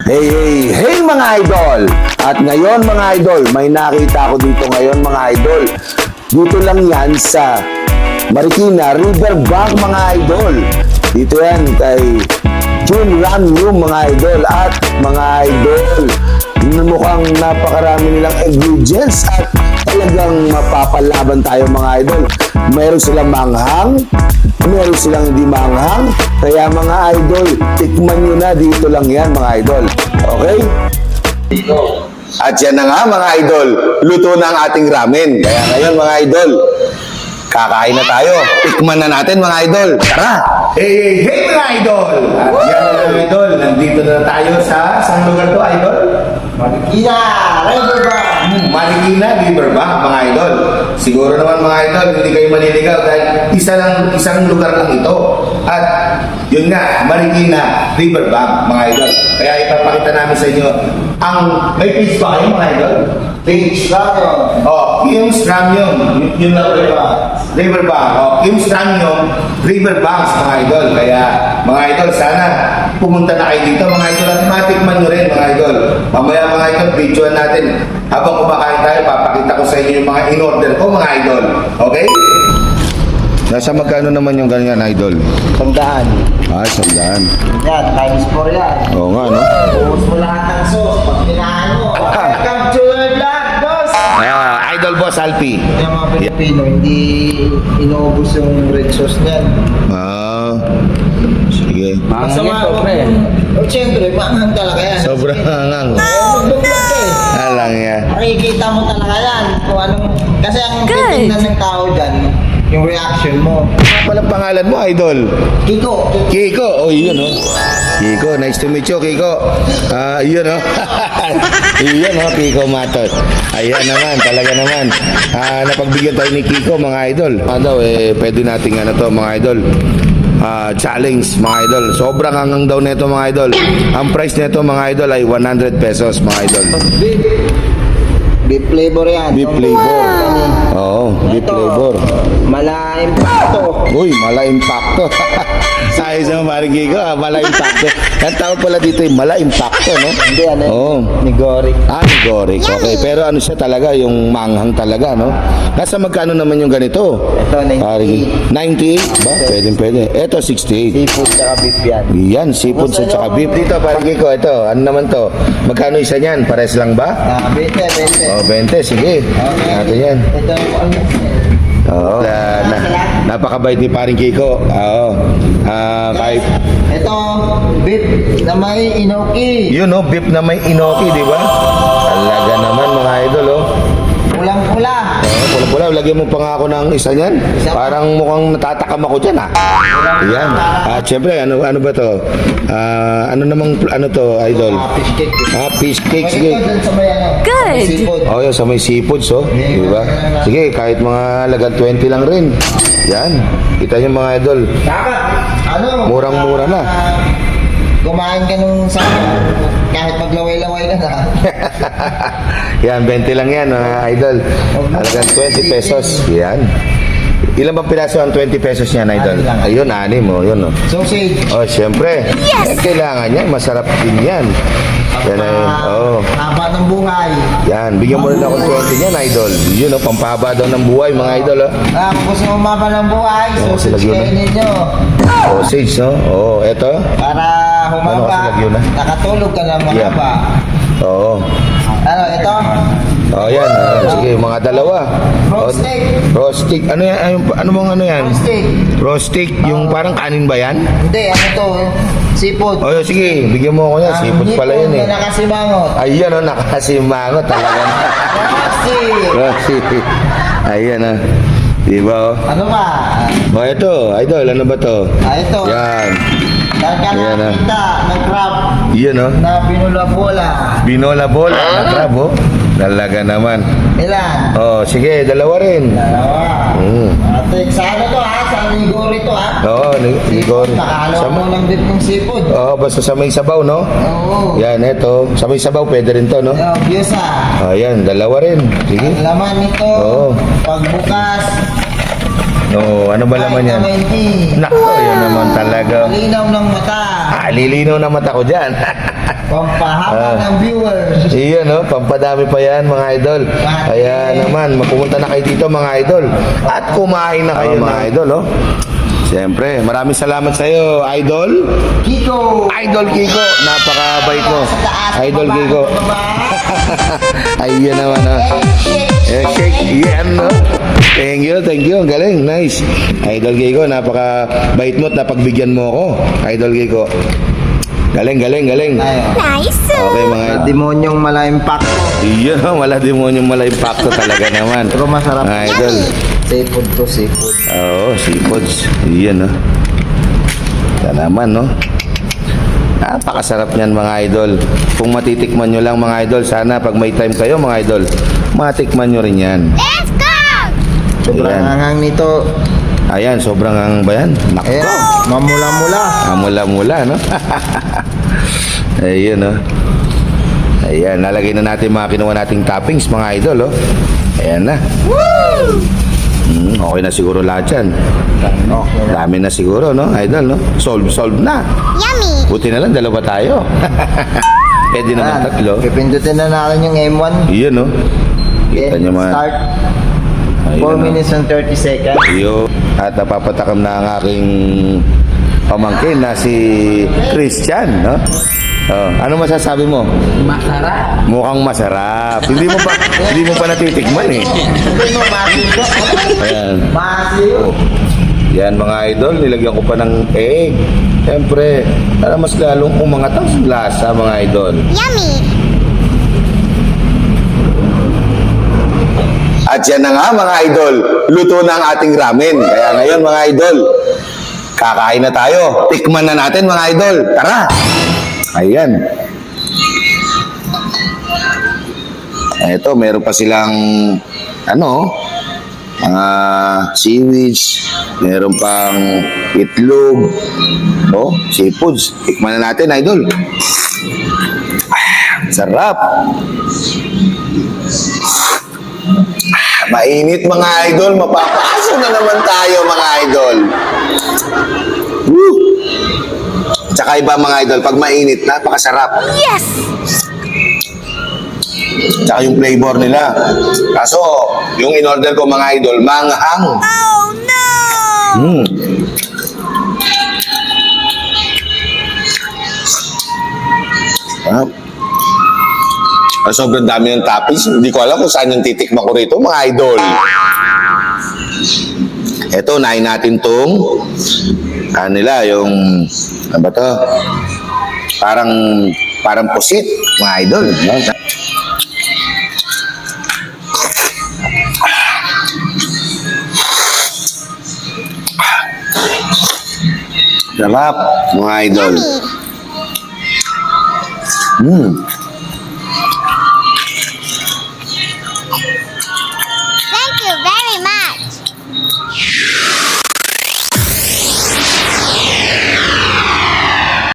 Hey, hey, hey mga idol! At ngayon mga idol, may nakita ko dito ngayon mga idol. Dito lang yan sa Marikina Riverbank mga idol. Dito yan kay Jun Ramyum mga idol. At mga idol, mukhang napakarami nilang ingredients at talagang mapapalaban tayo mga idol. Meron silang manghang, meron silang hindi manghang. Kaya mga idol, tikman nyo na, dito lang yan mga idol. Okay? At yan na nga mga idol, luto na ang ating ramen. Kaya ngayon mga idol, kakain na tayo. Tikman na natin mga idol. Tara! Hey, hey, hey mga idol! At yan mga idol, nandito na tayo sa saan lugar to idol? Marikina Riverbank! Marikina Riverbank mga idol. Siguro naman mga idol, hindi kayo maniligaw dahil isang lugar lang ito. At yun nga, Marikina Riverbank mga idol. Kaya ipapakita namin sa inyo ang, may page ba kayo mga idol? Page Ramyum. Oh, yung Ramyum. Yun lang Riverbank. Oh, yung Ramyum Riverbanks mga idol. Kaya mga idol, sana pumunta na kayo dito mga idol at matikman nyo rin mga idol. Mamaya mga idol, videoan natin. Habang kumakain tayo, papakita ko sa inyo yung mga in-order ko mga idol. Okay? Nasa magkano naman yung ganyan idol? 100. Ah, 100. Yan, times 4 yan. Oo nga, no? Buhos mo lahat ng sauce. Pag kinahan mo, welcome to your vlog, boss! Idol Boss Alpi. Yung mga Pilipino, hindi inuubos yung red sauce niyan. Ah, sige. Masama mo. O, siyempre, maanghang talaga yan. Sobrang hangang. Magdugdug ka eh. Alang yan. Makikita mo talaga yan. Kung anong, kasi ang titingnan ng tao dyan, yung reaction mo. Palang pangalan mo, idol? Kiko. Kiko. Oh, yun, oh. Kiko, nice to meet you, Kiko. Yun, oh. Yun, oh, Kiko Matot. Ayan naman, talaga naman. Napagbigyan tayo ni Kiko, mga idol. Daw, pwede nating mga idol. Challenge, mga idol. Sobrang hangang daw nito, mga idol. Ang price nito, mga idol, ay 100 pesos, mga idol. Beef flavor yan. Beef flavor. Oo, beef flavor. Mala impacto. Uy, mala impacto. Sayang sa maring Kiko, mala impacto. Ang tawag pala dito ay mala impacto, no? Hindi, ano? Oo. Nigori. Nigoric. Okay, pero ano siya talaga, yung manghang talaga, no? Nasa magkano naman yung ganito? Ito, 98. 98? Ba? Pwede. Ito, 68. Seafood saka beef yan. Yan, seafood sa tsaka beef. Dito, parang Kiko, ito, ano naman to? Magkano isa niyan? Pares lang ba? 20. Oh, 20, sige. Natin yan. Ito, Oo. Napakabait ni paring Kiko. Oo. Kahit ito, beef na may inoki. yun, no, beef na may inoki, di ba? Talaga naman mga idol, oh. Pulang-pula. Pula-pula, lagyan mo pa nga ako ng isa niyan. Parang mukhang natatakam ako dyan, Yan. At syempre, ano ba to? Ano namang, to, idol? Fish cake. Fish cake, sige. Ito, dun sa may ano. Good. Seafood. Oh, yun, sa may seafood, so. Di ba? Sige, kahit mga lagang 20 lang rin. Yan. Kita niyo mga idol. Ano? Murang-mura na. Kumain ka nung sa kahit maglaway-laway ka na. Yan, 20 lang yan, mga idol. Halagang 20 pesos. Yan. Ilan bang piraso ang 20 pesos niyan, idol? Anim lang. Ayun, 6, oh, yun, oh. Sausage. Oh, syempre. Yes! Kailangan yan, masarap din yan. Yan ay, oh. Haba ng buhay. Yan, bigyan mo rin ako ng 20 yan, idol. Yun, oh, pampahaba daw ng buhay, mga idol, oh. Kung gusto mo maba ng buhay, sausage silagyo na. kainin nyo. Sausage, no? Oh, eto. Para Ano kasi humaba, lagyo na? nakatulog ka na Yeah. mahaba. Oo. Ano, ito? Oh, yan. Sige, mga dalawa. Roast steak. Roast steak. Ano yan? Ano mong ano yan? Roast steak. Roast steak. Yung parang kanin ba yan? Hindi, ano to? Seafood. Oh, sige. Bigyan mo ako yan. Seafood pala yan, eh. Na nakasimangot. Ayan, oh. Nakasimangot talaga. Roasty. Roast steak. Ayan, oh. Diba, oh? Ano ba? Oh, ito. Idol, ano ba to? Ito. Yan. Dahil ka Ayan, nakita ng crab Yan, oh. na binula-bola. Binola-bola. Na crab, oh. Talaga naman. Ilan? Oh, sige. Dalawa rin. Dalawa. Mm. Ate, sa ano to ha? Sa nigori to ha? Oo, Igor. Nakahalo mo ng beef ng seafood. Oo, basta sa may sabaw, no? Oo. Yan, eto. Sa may sabaw, pwede rin to, no? Yung gyoza. Yan, dalawa rin. Sige. Ang laman nito, Oo. pagbukas, Oh, ano ba laman yan? Vitamin E. Nako, yan naman talaga. Malinaw ng mata. Lilinaw na mata ko dyan. Pampahaba ng viewers. Iyan, no? Pampadami pa yan, mga idol. Kaya naman, mapumunta na kayo dito, mga idol. At kumain na kayo, mga idol, oh. Siyempre, maraming salamat sa iyo, Idol. Kiko. Idol Kiko, napakabait mo. Idol Kiko. Ayun naman, ha. Shake, yan, no? Thank you. Ang galing, nice. Idol Kiko, napakabait mo at napagbigyan mo ako. Idol Kiko. Galing. Nice. Okay, mga idol. Demonyong mala-impact. Iyon, wala demonyong mala-impacto talaga naman. Pero masarap. Mga idol. Seafood to seafood. Oo, seafoods. Iyan, no? Ito naman, no? Napakasarap niyan, mga idol. Kung matitikman nyo lang, mga idol, sana pag may time kayo, mga idol, matikman nyo rin yan. Let's go! Sobrang Ayan. hanghang nito. Ayan, sobrang ang ba yan? Nako. Ayan, mamula-mula. Mula-mula, no? Ayun, no? Ayan, nalagay na natin mga kinuha nating toppings, mga idol, oh. Ayan na. Okay na siguro lahat yan. Okay. Dami na siguro, no? Idol, no? Solve na. Yummy. Buti na lang, dalawa tayo. Pwede naman tatlo. Pipindutin na natin yung M1. Iyon, no? Kita nyo mga... Start. 4 Ayun, no? minutes and 30 seconds. Iyo. At napapatakam na ang aking pamangkin na si Christian, no? Oh, ano masasabi mo? Masarap. Mukhang masarap. Hindi mo pa natitikman eh. Ayan. Massive. Yan mga idol, nilagyan ko pa ng egg. Siyempre, para mas lalong umangat ang lasa, mga idol. Yummy. At yan na nga mga idol, luto na ang ating ramen. Kaya ngayon mga idol, kakain na tayo. Tikman na natin mga idol. Tara! Ayan. Ito, meron pa silang mga seaweeds, meron pang itlog, seafoods. Tikman na natin idol. Sarap! Mainit mga idol, mapapasa na naman tayo mga idol. Woo! Tsaka iba mga idol, pag mainit, napakasarap. Yes. Tsaka yung flavor nila. Kaso, yung in-order ko mga idol, manghang. Oh no. Mm. Sobrang dami ng toppings. Hindi ko alam kung saan yung titikman ko rito, mga idol. Ito, nain natin tong yung ano ba to? Parang pusit, mga idol. Sarap, mga idol. Yummy. Mm.